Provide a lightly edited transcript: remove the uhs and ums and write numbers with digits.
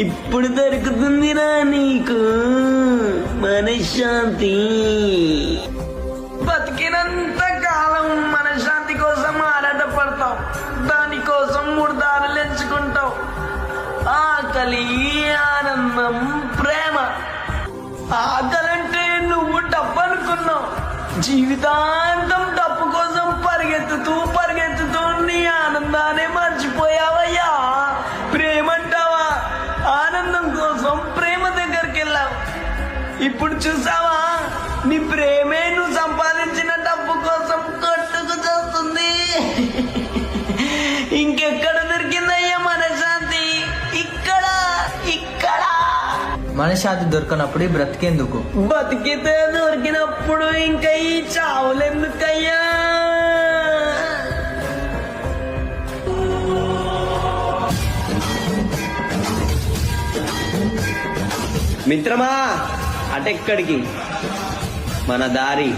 ఇప్పుడు దొరుకుతుందిరా నీకు మనశ్శాంతి. బతికినంత కాలం మనశ్శాంతి కోసం ఆరాటపడతావు, దానికోసం 3 దారులు ఎంచుకుంటావు. ఆకలి, ఆనందం, ప్రేమ. ఆకలంటే నువ్వు డబ్బు అనుకున్నావు, జీవితాంతం డబ్బు కోసం పరిగెత్తుతూ నీ ఆనందాన్ని మర్చిపోయావయ్యా. ప్రేమంటావా, ఆనందం కోసం ప్రేమ దగ్గరికి వెళ్ళావు. ఇప్పుడు చూసావా, నీ ప్రేమే నువ్వు సంపాదించిన డబ్బు కోసం కొట్టుకు చేస్తుంది. ఇంకెక్కడ దొరికిందయ్యా మనశ్శాంతి? ఇక్కడ. మనశ్శాంతి దొరకనప్పుడు బ్రతికేందుకు? బతికితే దొరికినప్పుడు ఇంకా ఈ చావులెందుకయ్యా? మిత్రమా, అటెక్కడికి? మన దారి